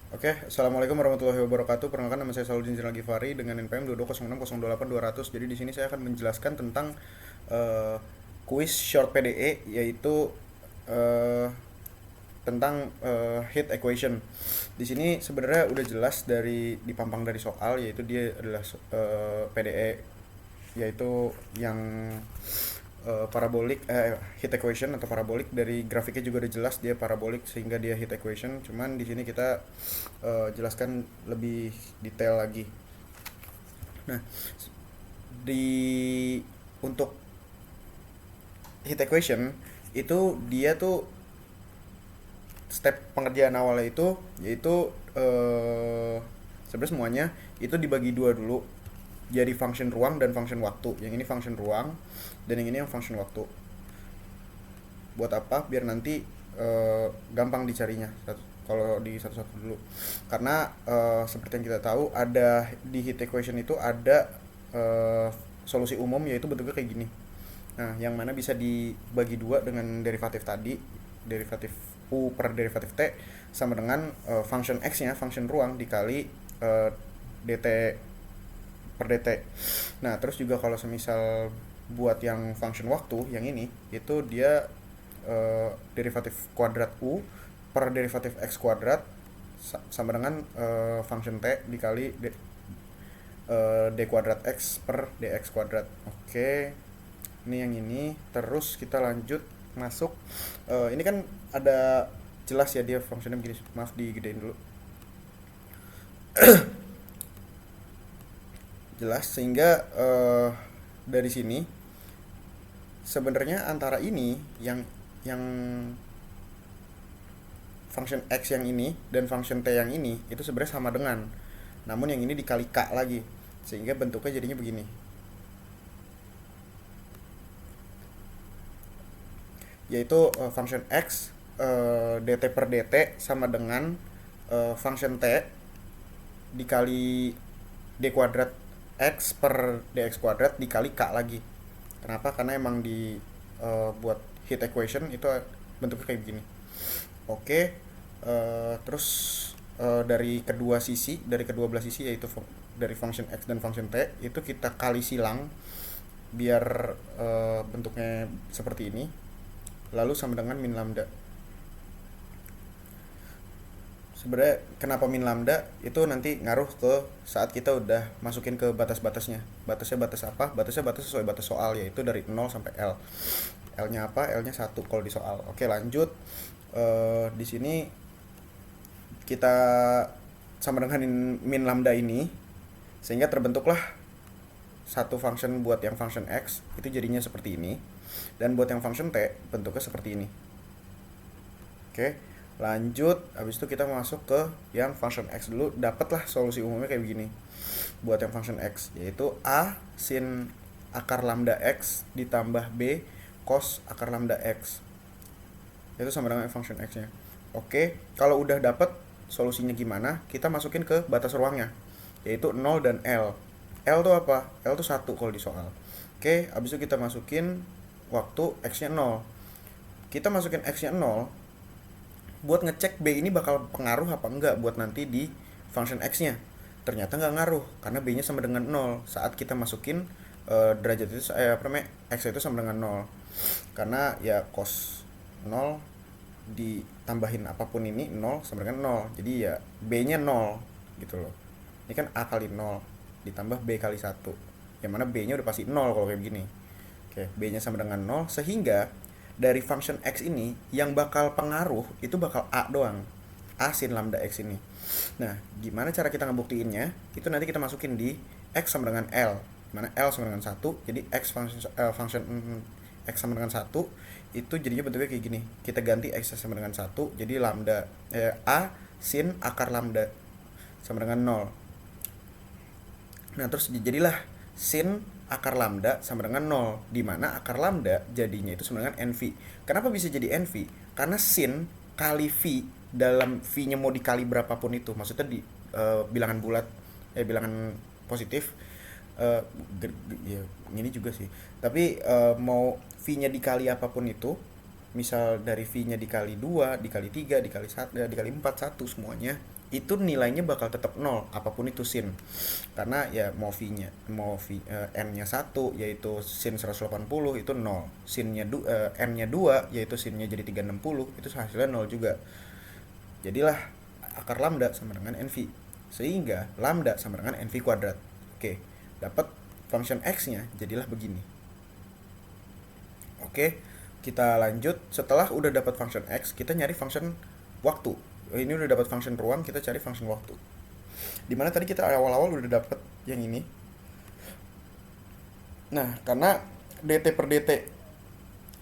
Oke, Assalamualaikum warahmatullahi wabarakatuh. Perkenalkan nama saya Saluddin Zinal Gifari dengan NPM 2206028 200. Jadi di sini saya akan menjelaskan tentang eh, kuis short PDE, yaitu eh, tentang heat equation. Di sini sebenarnya udah jelas dari dipampang dari soal, yaitu dia adalah PDE, yaitu yang parabolik, heat equation atau parabolik. Dari grafiknya juga udah jelas dia parabolik sehingga dia heat equation. Cuman di sini kita jelaskan lebih detail lagi. Nah, di untuk heat equation itu dia tuh step pengerjaan awalnya itu yaitu sebenarnya semuanya itu dibagi dua dulu, jadi function ruang dan function waktu. Yang ini function ruang dan yang ini yang function waktu. Buat apa? Biar nanti gampang dicarinya kalau di satu-satu dulu. Karena seperti yang kita tahu, ada di heat equation itu ada solusi umum, yaitu bentuknya kayak gini. Nah, yang mana bisa dibagi dua dengan derivatif tadi, derivatif u per derivatif t sama dengan function x-nya, function ruang dikali dt per dt. Nah, terus juga kalau semisal buat yang function waktu yang ini, itu dia derivatif kuadrat u per derivatif x kuadrat sama dengan function t dikali d kuadrat x per dx kuadrat. Oke, ini yang ini. Terus kita lanjut masuk. Ini kan ada jelas ya dia fungsinya begini. Maaf, digedein dulu. Jelas sehingga dari sini sebenarnya antara ini yang function x yang ini dan function t yang ini itu sebenarnya sama dengan, namun yang ini dikali k lagi sehingga bentuknya jadinya begini, yaitu function x dt per dt sama dengan function t dikali d kuadrat x per dx kuadrat dikali k lagi. Kenapa? Karena emang di buat heat equation itu bentuknya kayak begini. Oke, terus dari kedua sisi, dari kedua belah sisi, yaitu dari function x dan function t itu kita kali silang biar bentuknya seperti ini, lalu sama dengan min lambda. Sebenarnya kenapa min lambda itu nanti ngaruh ke saat kita udah masukin ke batas-batasnya. Batasnya batas apa? Batasnya batas sesuai batas soal, yaitu dari 0 sampai L. L-nya apa? L-nya 1 kalau di soal. Oke, lanjut. Di sini kita sama dengan min lambda ini sehingga terbentuklah satu function. Buat yang function x itu jadinya seperti ini, dan buat yang function t bentuknya seperti ini. Oke, lanjut. Habis itu kita masuk ke yang function x dulu. Dapatlah solusi umumnya kayak begini buat yang function x, yaitu a sin akar lambda x ditambah b cos akar lambda x, itu sama dengan function x nya. Oke, kalau udah dapat solusinya gimana, kita masukin ke batas ruangnya, yaitu 0 dan L. L tuh apa? L tuh 1 kalau di soal. Oke, habis itu kita masukin waktu x nya 0. Kita masukin x nya 0 buat ngecek B ini bakal pengaruh apa enggak buat nanti di function X-nya. Ternyata nggak ngaruh karena B-nya sama dengan 0 saat kita masukin derajat itu, apa namanya, X itu sama dengan 0. Karena ya cos 0 ditambahin apapun ini 0 sama dengan 0. Jadi ya B-nya 0 gitu loh. Ini kan A kali 0 ditambah B kali 1. Yang mana B-nya udah pasti 0 kalau kayak begini. Oke, B-nya sama dengan 0 sehingga dari function x ini yang bakal pengaruh itu bakal a doang, a sin lambda x ini. Nah, gimana cara kita ngebuktiinnya? Itu nanti kita masukin di x sama dengan l, mana l sama dengan 1. Jadi x function x sama dengan 1 itu jadinya bentuknya kayak gini. Kita ganti x sama dengan 1 jadi lambda a sin akar lambda sama dengan 0. Nah, terus jadilah sin akar lambda sama dengan 0, di mana akar lambda jadinya itu sama dengan NV. Kenapa bisa jadi NV? Karena sin kali V, dalam V-nya mau dikali berapapun itu, maksudnya di bilangan bulat, bilangan positif, uh, ya ini juga sih. Tapi mau V-nya dikali apapun itu, misal dari V-nya dikali 2 dikali 3 dikali 1, dikali 4, 1 semuanya, itu nilainya bakal tetap 0 apapun itu sin. Karena ya mau V-nya, mau N-nya 1 yaitu sin 180 itu 0. N-nya 2 yaitu sinnya jadi 360 itu hasilnya 0 juga. Jadilah akar lambda sama dengan NV. Sehingga lambda sama dengan NV kuadrat. Oke, dapat function X-nya jadilah begini. Oke, kita lanjut. Setelah udah dapat function X, kita nyari function waktu. Ini udah dapat function ruang, kita cari function waktu. Dimana tadi kita awal-awal udah dapat yang ini. Nah, karena dt per dt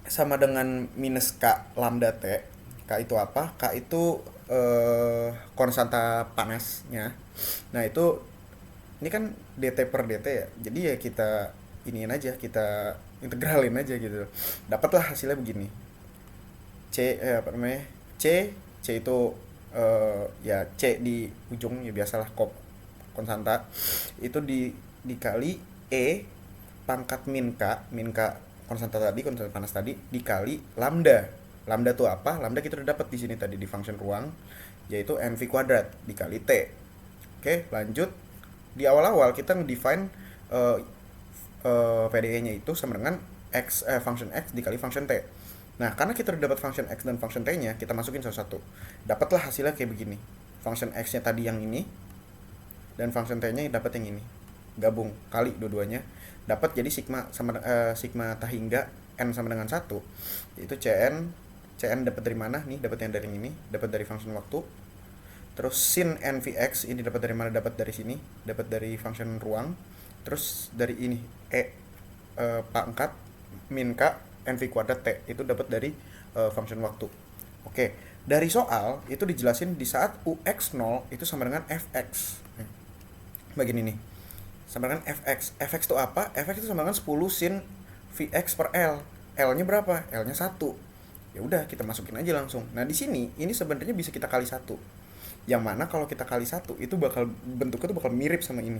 sama dengan minus K lambda T. K itu apa? K itu konstanta panasnya. Nah, itu ini kan dt per dt ya. Jadi ya kita iniin aja, kita integralin aja gitu. Dapatlah hasilnya begini. C itu ya C di ujung ya biasalah konstanta. Itu dikali E pangkat min K konstanta panas tadi dikali lambda. Lambda tuh apa? Lambda kita udah dapat di sini tadi di function ruang, yaitu NV kuadrat dikali T. Oke, lanjut. Di awal-awal kita ngedefine PDE-nya itu sama dengan function X dikali function T. Nah, karena kita udah dapat function X dan function T-nya, kita masukin satu-satu. Dapatlah hasilnya kayak begini. Function X-nya tadi yang ini, dan function T-nya dapat yang ini. Gabung, kali dua-duanya. Dapat jadi sigma tah hingga N sama dengan 1. Yaitu CN dapat dari mana? Nih, dapat yang dari ini. Dapat dari function waktu. Terus sin NVX, ini dapat dari mana? Dapat dari sini. Dapat dari function ruang. Terus dari ini, pangkat min K NV kuadrat T itu dapat dari function waktu. Oke, dari soal itu dijelasin di saat UX0 itu sama dengan Fx. Begini nih. Sama dengan Fx. Fx itu apa? Fx itu sama dengan 10 sin Vx per L. L-nya berapa? L-nya 1. Ya udah, kita masukin aja langsung. Nah, di sini ini sebenarnya bisa kita kali 1. Yang mana kalau kita kali 1 itu bentuknya tuh bakal mirip sama ini.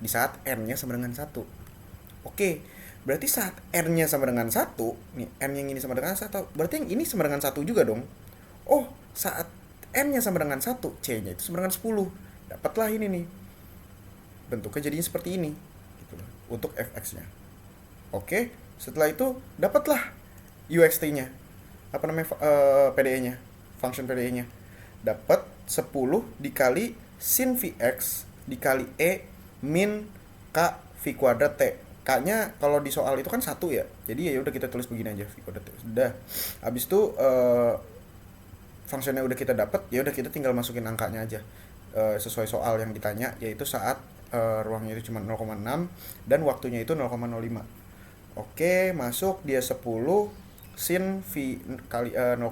Di saat N-nya sama dengan 1. Oke. Berarti saat R-nya sama dengan 1, nih N yang ini sama dengan 1, berarti yang ini sama dengan 1 juga dong. Oh, saat N-nya sama dengan 1, C-nya itu sama dengan 10. Dapatlah ini nih. Bentuknya jadinya seperti ini. Gitu loh, untuk Fx-nya. Oke, setelah itu dapatlah UXT-nya. Apa namanya? PDE-nya. Function PDE-nya. Dapat 10 dikali sin Vx dikali E min K V kuadrat T. K-nya kalau di soal itu kan 1 ya. Jadi ya udah kita tulis begini aja, V kuadrat. Sudah. Habis itu fungsinya udah kita dapat, ya udah kita tinggal masukin angkanya aja. Sesuai soal yang ditanya, yaitu saat ruangnya itu cuma 0,6 dan waktunya itu 0,05. Oke, masuk dia 10 sin V kali 0,6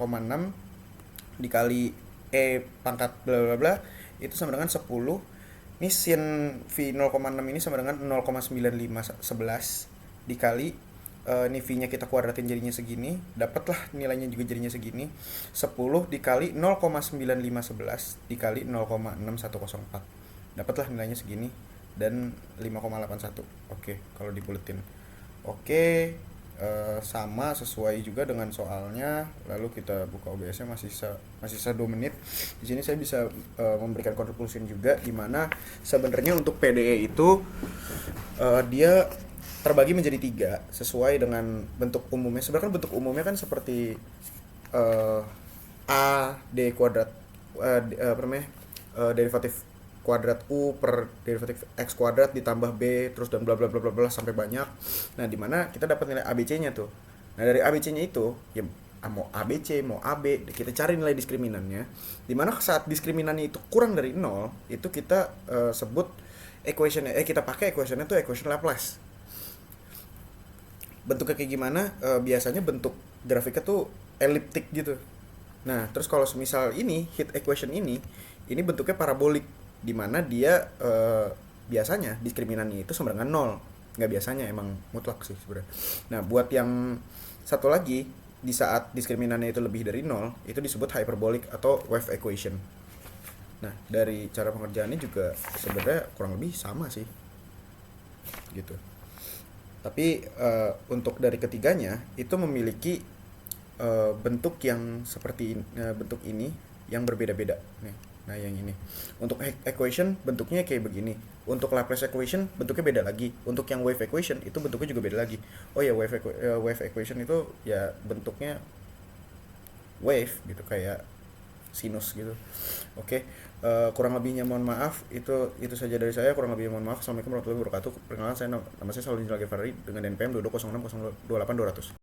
dikali E pangkat bla bla bla itu sama dengan 10. Ini sin V 0,6 ini sama dengan 0,9511 dikali ini V-nya kita kuadratin jadinya segini, dapatlah nilainya juga jadinya segini. 10 dikali 0,9511 dikali 0,6104. Dapatlah nilainya segini dan 5,81. Oke, kalau dibuletin. Oke, sama sesuai juga dengan soalnya. Lalu kita buka OBS-nya, masih sisa 2 menit. Di sini saya bisa memberikan conclusion juga, di mana sebenarnya untuk PDE itu dia terbagi menjadi 3 sesuai dengan bentuk umumnya. Sebenarnya bentuk umumnya kan seperti A D kuadrat derivatif kuadrat U per derivatif X kuadrat ditambah B terus dan bla bla bla bla bla sampai banyak. Nah, di mana kita dapat nilai ABC-nya tuh. Nah, dari ABC-nya itu ya mau ABC, mau AB, kita cari nilai diskriminannya. Di mana saat diskriminannya itu kurang dari 0, itu kita sebut equation-nya kita pakai equation-nya tuh equation Laplace. Bentuknya kayak gimana? Biasanya bentuk grafiknya tuh eliptik gitu. Nah, terus kalau semisal ini hit equation ini bentuknya parabolik, di mana dia biasanya diskriminannya itu sama dengan 0. Nggak biasanya, emang mutlak sih sebenarnya. Nah, buat yang satu lagi, di saat diskriminannya itu lebih dari 0, itu disebut hyperbolic atau wave equation. Nah, dari cara pengerjaannya juga sebenarnya kurang lebih sama sih. Gitu. Tapi untuk dari ketiganya itu memiliki bentuk yang seperti bentuk ini yang berbeda-beda nih. Nah, yang ini. Untuk equation bentuknya kayak begini. Untuk Laplace equation bentuknya beda lagi. Untuk yang wave equation itu bentuknya juga beda lagi. Oh ya, wave equation itu ya bentuknya wave gitu, kayak sinus gitu. Oke, kurang lebihnya mohon maaf. Itu saja dari saya. Kurang lebihnya mohon maaf. Assalamualaikum warahmatullahi wabarakatuh. Perkenalan, nama saya Saudara Givari dengan NPM 2206028200.